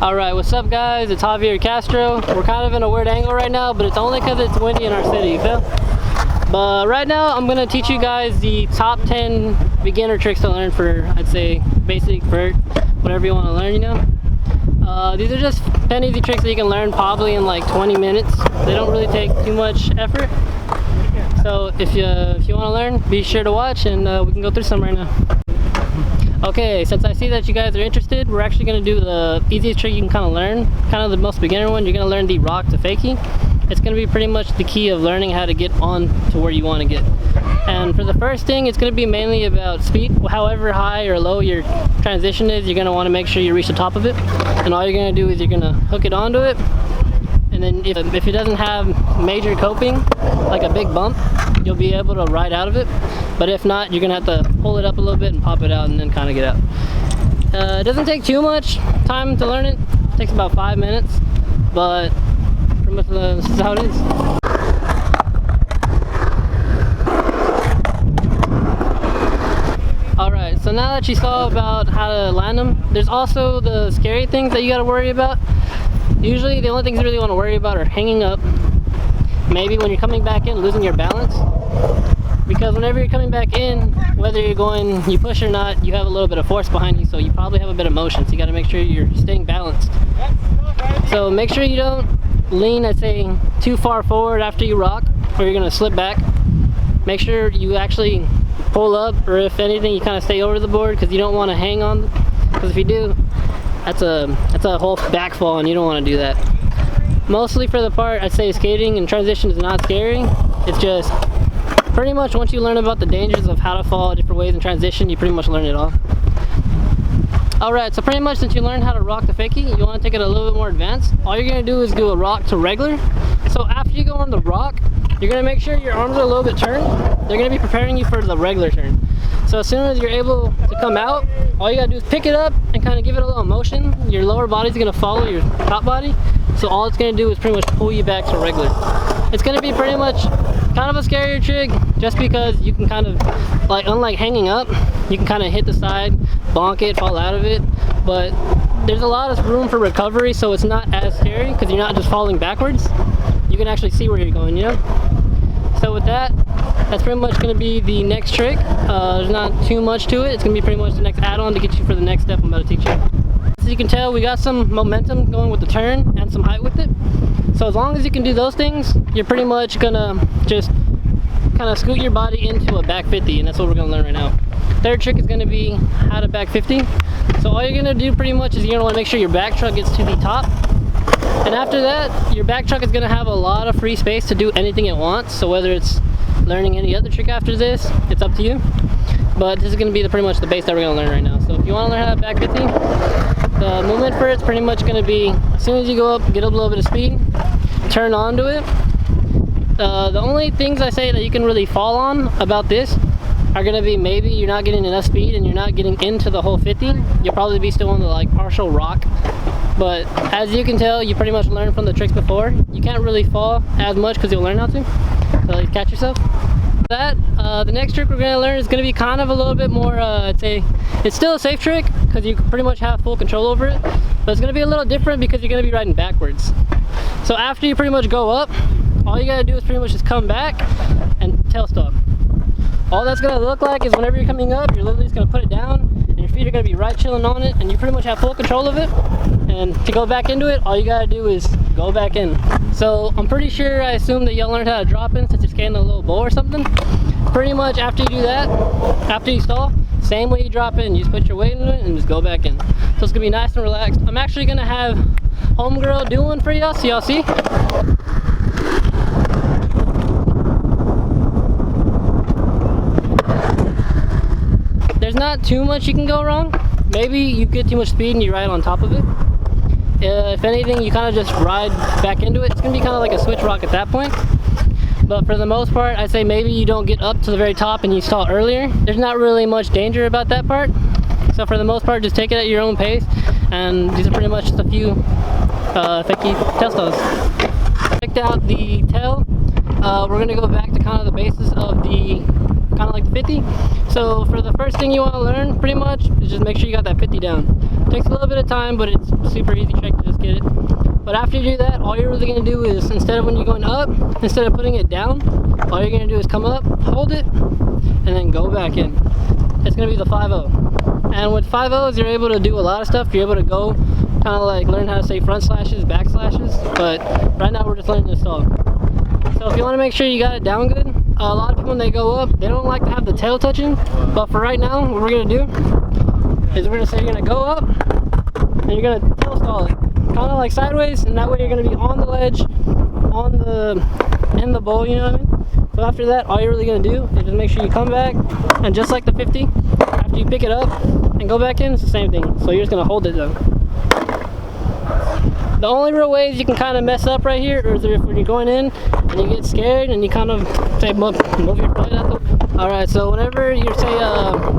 Alright, what's up guys? It's Javier Castro. We're kind of in a weird angle right now, but it's only because it's windy in our city, you feel? But right now, I'm going to teach you guys the top 10 beginner tricks to learn for, I'd say, basic, vert, whatever you want to learn, you know? These are just 10 easy tricks that you can learn probably in like 20 minutes. They don't really take too much effort. So if you want to learn, be sure to watch and we can go through some right now. Okay, since I see that you guys are interested, we're actually going to do the easiest trick you can kind of learn, kind of the most beginner one. You're going to learn the rock to fakie. It's going to be pretty much the key of learning how to get on to where you want to get. And for the first thing, it's going to be mainly about speed. However high or low your transition is, you're going to want to make sure you reach the top of it. And all you're going to do is you're going to hook it onto it. And then if it doesn't have major coping, like a big bump, you'll be able to ride out of it. But if not, you're going to have to pull it up a little bit and pop it out and then kind of get out. It doesn't take too much time to learn it. It takes about 5 minutes, but pretty much this is how it is. Alright, so now that you saw about how to land them, there's also the scary things that you got to worry about. Usually the only things you really want to worry about are hanging up, maybe when you're coming back in, losing your balance. Because whenever you're coming back in, whether you push or not, you have a little bit of force behind you, so you probably have a bit of motion, so you got to make sure you're staying balanced. So make sure you don't lean, I'd say, too far forward after you rock, or you're going to slip back. Make sure you actually pull up, or if anything, you kind of stay over the board, because you don't want to hang on, because if you do, that's a whole back fall, and you don't want to do that. Mostly for the part, I'd say skating and transition is not scary. It's just pretty much once you learn about the dangers of how to fall different ways in transition, you pretty much learn it all. Alright, so pretty much since you learned how to rock the fakie, you want to take it a little bit more advanced. All you're going to do is do a rock to regular. So after you go on the rock, you're going to make sure your arms are a little bit turned. They're going to be preparing you for the regular turn. So as soon as you're able to come out, all you got to do is pick it up and kind of give it a little motion. Your lower body's going to follow your top body. So all it's going to do is pretty much pull you back to regular. It's going to be pretty much kind of a scarier trick just because you can kind of, like, unlike hanging up, you can kind of hit the side, bonk it, fall out of it, but there's a lot of room for recovery, so it's not as scary because you're not just falling backwards. You can actually see where you're going, you know? So with that, that's pretty much going to be the next trick. There's not too much to it. It's going to be pretty much the next add-on to get you for the next step I'm about to teach you. As you can tell, we got some momentum going with the turn and some height with it. So as long as you can do those things, you're pretty much gonna just kind of scoot your body into a back 50, and that's what we're gonna learn right now. Third trick is gonna be how to back 50. So all you're gonna do pretty much is you're gonna wanna make sure your back truck gets to the top. And after that, your back truck is gonna have a lot of free space to do anything it wants. So whether it's learning any other trick after this, it's up to you. But this is gonna be pretty much the base that we're gonna learn right now. So if you wanna learn how to back 50, the movement for it's pretty much gonna be, as soon as you go up, get a little bit of speed, turn onto it. The only things I say that you can really fall on about this are gonna be maybe you're not getting enough speed and you're not getting into the whole 50. You'll probably be still on the like partial rock. But as you can tell, you pretty much learned from the tricks before. You can't really fall as much because you'll learn how to. So you catch yourself. The next trick we're going to learn is going to be kind of a little bit more, I'd say, it's still a safe trick because you pretty much have full control over it, but it's going to be a little different because you're going to be riding backwards. So after you pretty much go up, all you got to do is pretty much just come back and tail stalk. All that's going to look like is whenever you're coming up, you're literally just going to put it down and your feet are going to be right chilling on it, and you pretty much have full control of it. And to go back into it, all you got to do is go back in. So I'm pretty sure, I assume that y'all learned how to drop in since you're skating a little bowl or something. Pretty much after you do that, after you stall, same way you drop in, you just put your weight into it and just go back in. So it's gonna be nice and relaxed. I'm actually gonna have homegirl do one for y'all so y'all see. There's not too much you can go wrong. Maybe you get too much speed and you ride on top of it. If anything, you kind of just ride back into it. It's gonna be kind of like a switch rock at that point. But for the most part, I'd say maybe you don't get up to the very top and you stall earlier. There's not really much danger about that part. So for the most part, just take it at your own pace. And these are pretty much just a few fakie tail stalls. Checked out the tail. We're gonna go back to kind of the basis of the kind of like the 50. So for the first thing you want to learn pretty much is just make sure you got that 50 down. It takes a little bit of time, but it's a super easy trick But after you do that, all you're really going to do is, instead of when you're going up, instead of putting it down, all you're going to do is come up, hold it, and then go back in. It's going to be the 5-0. And with 5-0s, you're able to do a lot of stuff. You're able to go kind of like learn how to say front slashes, back slashes. But right now we're just learning this stall. So if you want to make sure you got it down good, a lot of people when they go up, they don't like to have the tail touching. But for right now, what we're going to do is we're going to say you're going to go up and you're going to tail stall it. Kind of like sideways, and that way you're going to be on the ledge, in the bowl, you know what I mean? So after that, all you're really going to do is just make sure you come back, and just like the 50, after you pick it up and go back in, it's the same thing. So you're just going to hold it though. The only real ways you can kind of mess up right here is if when you're going in and you get scared and you kind of say move your foot out the. Alright, so whenever you say,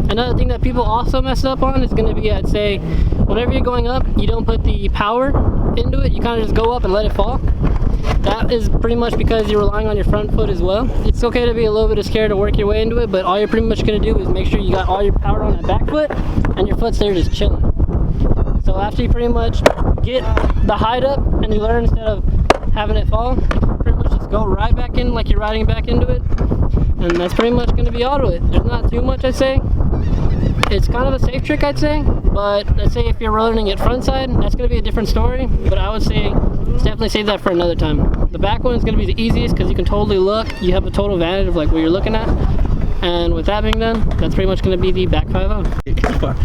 another thing that people also mess up on is going to be, I'd say, whenever you're going up, you don't put the power into it, you kind of just go up and let it fall. That is pretty much because you're relying on your front foot as well. It's okay to be a little bit scared to work your way into it, but all you're pretty much going to do is make sure you got all your power on that back foot and your foot's there just chilling. So after you pretty much get the height up and you learn instead of having it fall, pretty much just go right back in like you're riding back into it. And that's pretty much going to be all to it. There's not too much, I'd say. It's kind of a safe trick, I'd say. But let's say if you're learning it front side, that's going to be a different story. But I would say definitely save that for another time. The back one is going to be the easiest because you can totally look. You have a total advantage of like what you're looking at. And with that being done, that's pretty much going to be the back 5-0.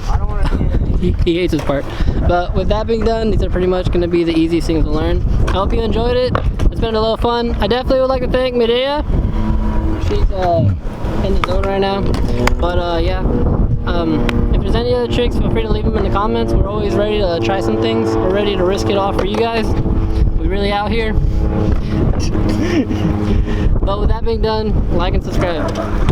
I don't want to. He hates his part. But with that being done, these are pretty much going to be the easiest things to learn. I hope you enjoyed it. It's been a little fun. I definitely would like to thank Medea. She's in the zone right now. But yeah, if there's any other tricks, feel free to leave them in the comments. We're always ready to try some things. We're ready to risk it all for you guys. We really out here. But with that being done, like and subscribe.